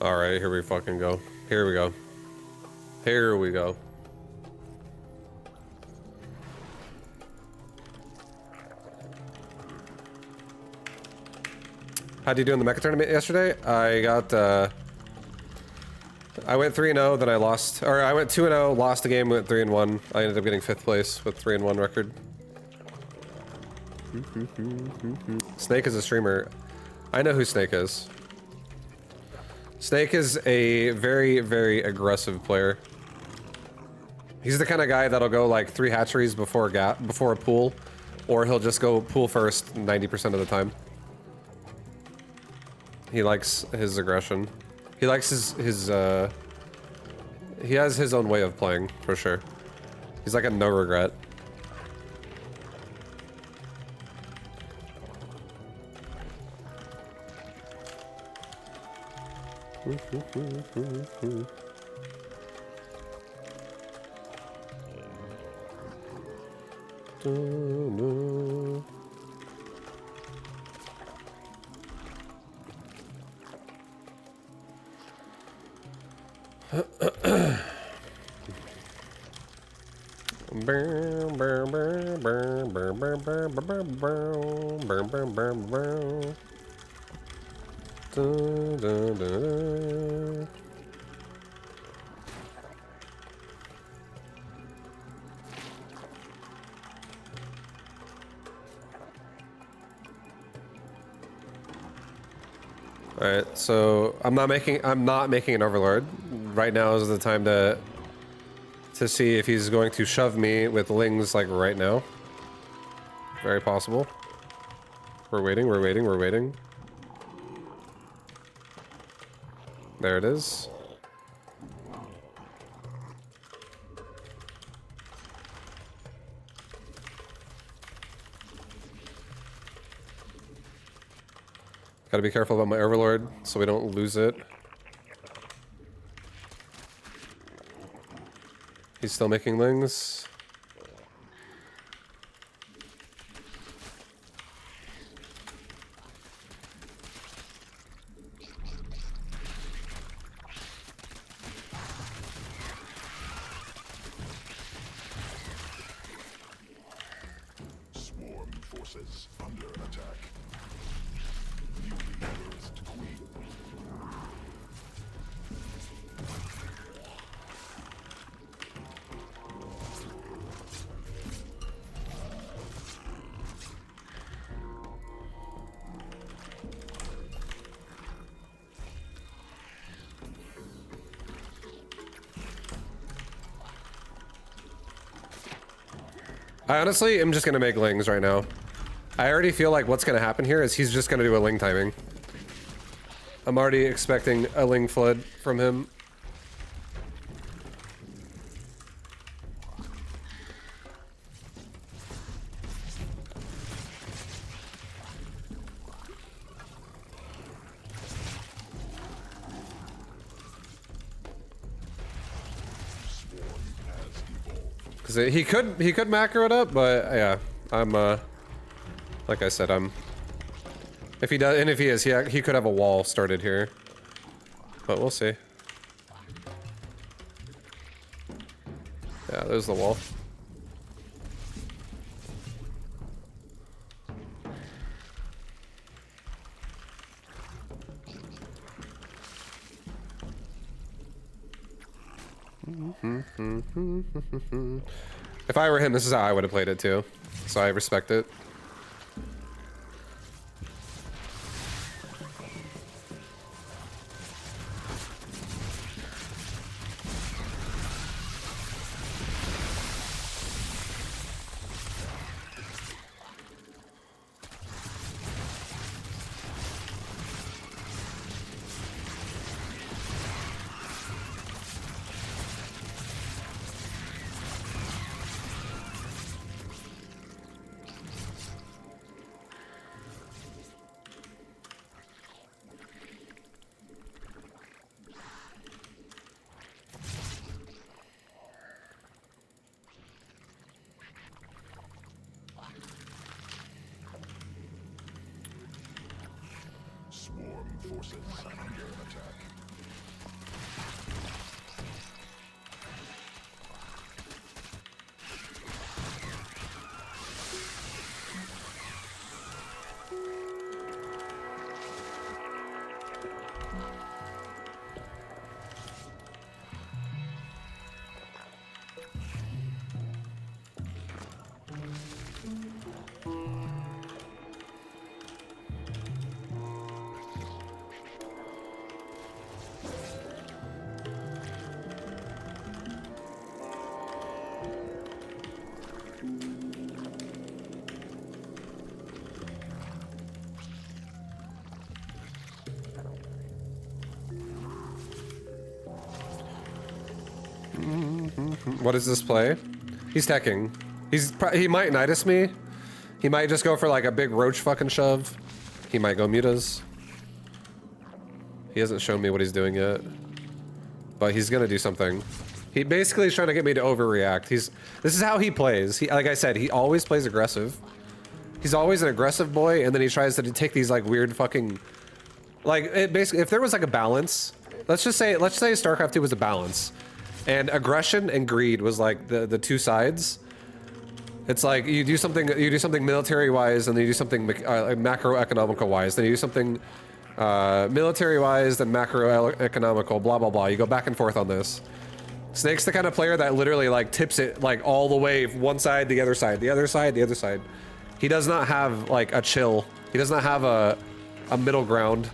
All right, here we fucking go. Here we go. Here we go. How'd you do in the mecha tournament yesterday? I got, I went 3-0, then I lost, or I went 2-0, lost a game, went 3-1. I ended up getting 5th place with 3-1 record. Snake is a streamer. I know who Snake is. Snake is a very, very aggressive player. He's the kind of guy that'll go like 3 hatcheries before a pool, or he'll just go pool first 90% of the time. He likes his aggression. He likes his he has his own way of playing, for sure. He's like a no regret. Alright, so I'm not making an overlord. Right now is the time to see if he's going to shove me with lings like right now. Very possible. We're waiting, we're waiting, we're waiting. There it is. Gotta be careful about my overlord so we don't lose it. He's still making lings. Swarm forces under attack. I honestly am just gonna make lings right now. I already feel like what's gonna happen here is he's just gonna do a ling timing. I'm already expecting a ling flood from him. Cause he could macro it up, but yeah, I'm like I said, if he does, and if he is, he could have a wall started here, but we'll see. Yeah, there's the wall. If I were him, this is how I would have played it too. So I respect it. Swarm forces under attack. What is this play? He's teching. He might Nidus me. He might just go for like a big roach fucking shove. He might go mutas. He hasn't shown me what he's doing yet. But he's gonna do something. He basically is trying to get me to overreact. This is how he plays. Like I said, he always plays aggressive. He's always an aggressive boy, and then he tries to take these like weird fucking, like basically, if there was like a balance, let's say StarCraft 2 was a balance, and aggression and greed was like the two sides. It's like you do something military wise, and then you do something macroeconomical wise. Then you do something military wise, then macroeconomical. Blah blah blah. You go back and forth on this. Snake's the kind of player that literally like tips it like all the way one side, the other side, the other side, the other side. He does not have like a chill. He does not have a middle ground.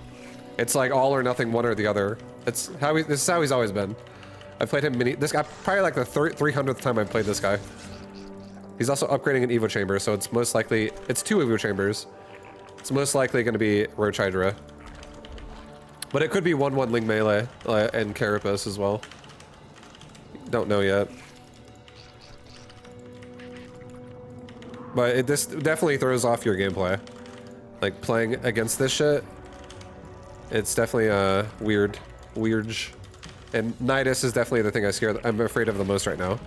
It's like all or nothing, one or the other. This is how he's always been. I've played him this guy probably like the 300th time I've played this guy. He's also upgrading an Evo chamber, so it's most likely, it's 2 Evo chambers. It's most likely going to be Roach Hydra. But it could be 1/1 Ling Melee and Carapace as well. Don't know yet. But this definitely throws off your gameplay. Like playing against this shit, it's definitely weird. And Nidus is definitely the thing I'm afraid of the most right now.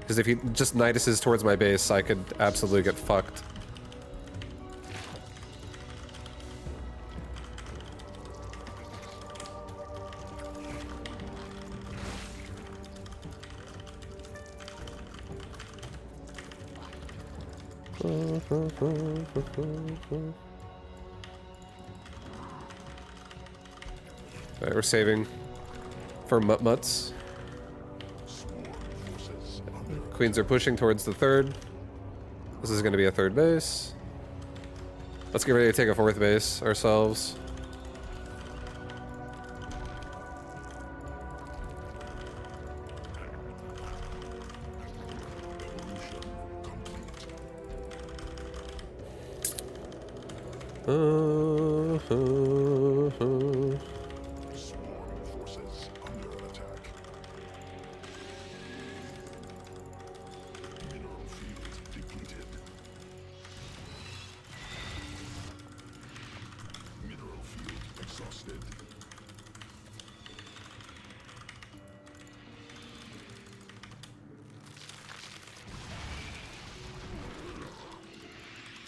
Because if he just Niduses towards my base, I could absolutely get fucked. Alright, we're saving for mutts. Queens are pushing towards the 3rd. This is going to be a 3rd base. Let's get ready to take a 4th base ourselves.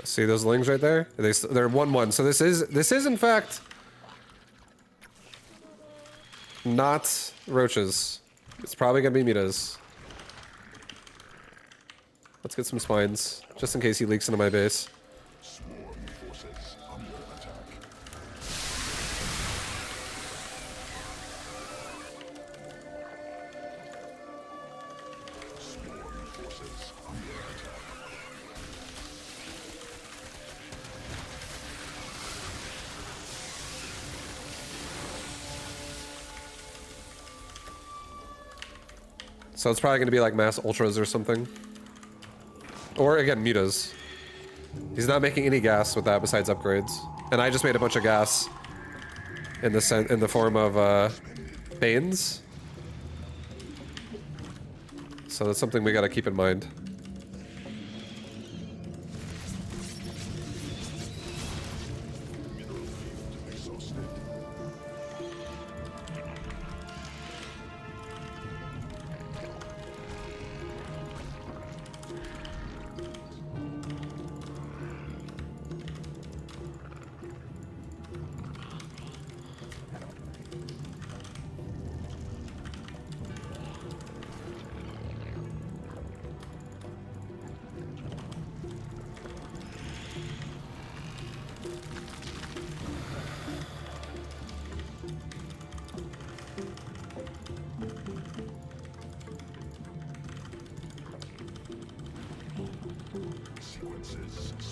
See those lings right there? They're 1/1. So this is in fact not roaches. It's probably gonna be mutas. Let's get some spines, just in case he leaks into my base. So it's probably going to be like mass ultras or something. Or again, mutas. He's not making any gas with that besides upgrades. And I just made a bunch of gas in the form of Banes. So that's something we got to keep in mind.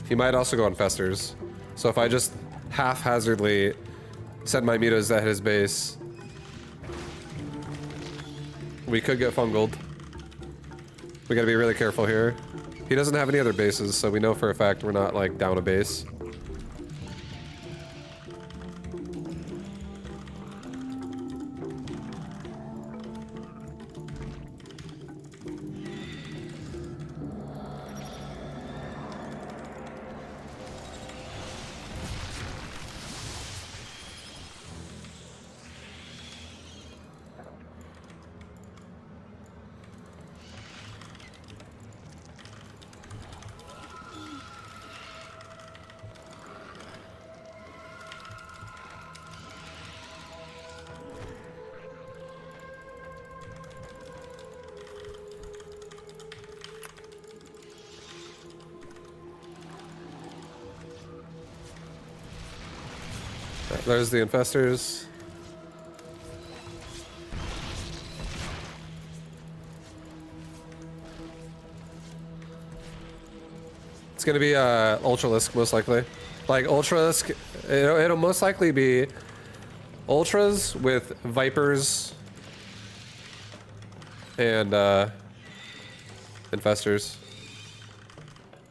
He might also go on Festers. So if I just haphazardly send my mutas at his base, we could get fungled. We gotta be really careful here. He doesn't have any other bases, so we know for a fact we're not like down a base. There's the infestors. It's gonna be Ultralisk most likely. Like Ultralisk, it'll most likely be Ultras with Vipers and Infestors.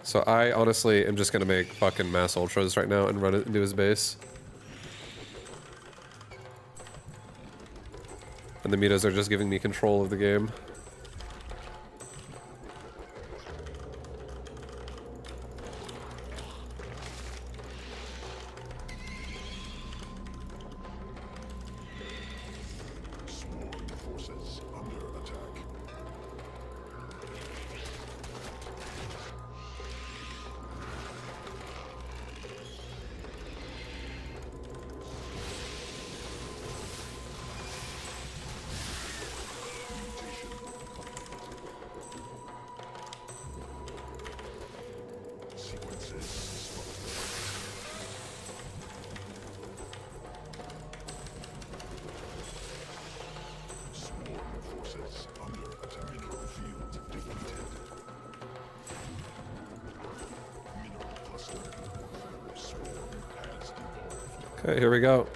So I honestly am just gonna make fucking mass Ultras right now and run it into his base. And the mutas are just giving me control of the game. Okay, here we go.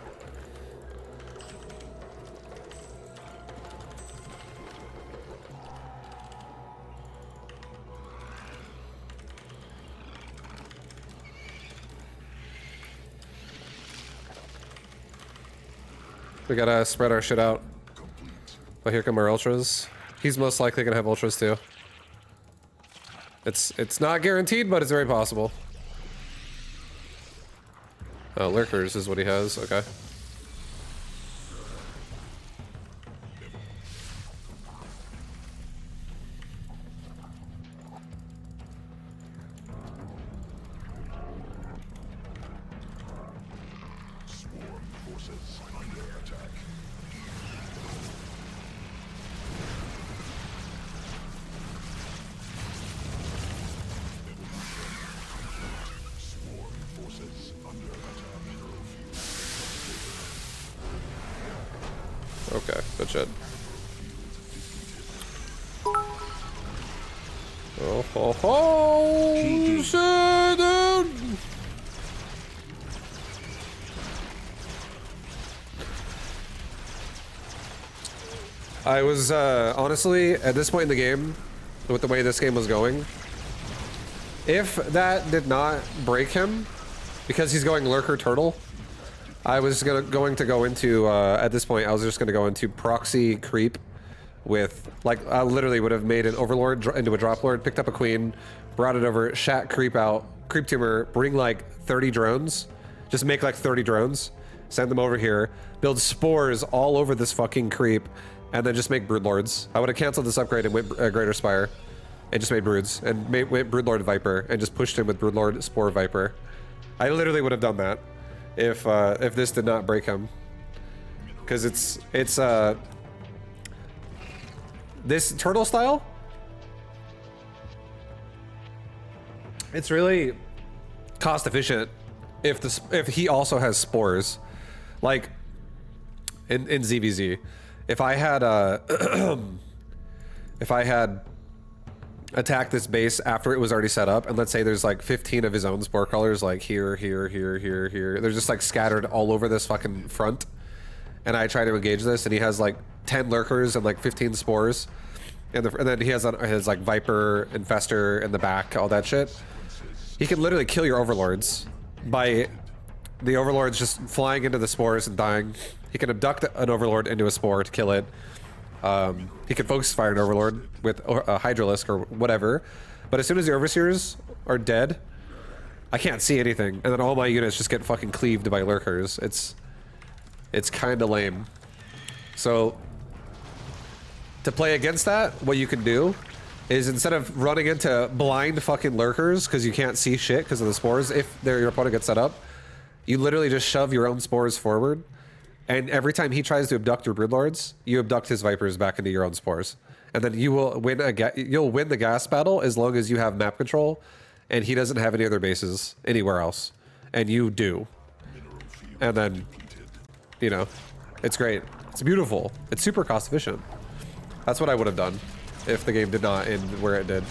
We gotta spread our shit out. But here come our ultras. He's most likely gonna have ultras too. It's not guaranteed, but it's very possible. Oh, lurkers is what he has. Okay. Okay, good shit. Oh ho ho! Shit, dude! I was honestly at this point in the game, with the way this game was going, if that did not break him, because he's going lurker turtle, I was going to go into, at this point, I was just going to go into proxy creep with, like, I literally would have made an overlord into a drop lord, picked up a queen, brought it over, shat creep out, creep tumor, bring like 30 drones, just make like 30 drones, send them over here, build spores all over this fucking creep, and then just make broodlords. I would have canceled this upgrade and went Greater Spire, and just made broods, and went broodlord viper, and just pushed him with broodlord spore viper. I literally would have done that. If this did not break him, because it's this turtle style, it's really cost efficient if he also has spores, like in ZvZ. If I had if I had attacked this base after it was already set up, and let's say there's like 15 of his own spore colors, like here, they're just like scattered all over this fucking front, and I try to engage this, and he has like 10 lurkers and like 15 spores, and then he has his like viper infester in the back, all that shit. He can literally kill your overlords by the overlords just flying into the spores and dying. He can abduct an overlord into a spore to kill it. He can focus fire an overlord with a hydralisk or whatever, but as soon as the overseers are dead, I can't see anything, and then all my units just get fucking cleaved by lurkers. It's kind of lame. So to play against that, what you can do is, instead of running into blind fucking lurkers because you can't see shit because of the spores, if your opponent gets set up, you literally just shove your own spores forward. And every time he tries to abduct your broodlords, you abduct his vipers back into your own spores, and then you will win you'll win the gas battle as long as you have map control, and he doesn't have any other bases anywhere else, and you do. and then, you know, it's great. It's beautiful. It's super cost efficient. That's what I would have done if the game did not end where it did.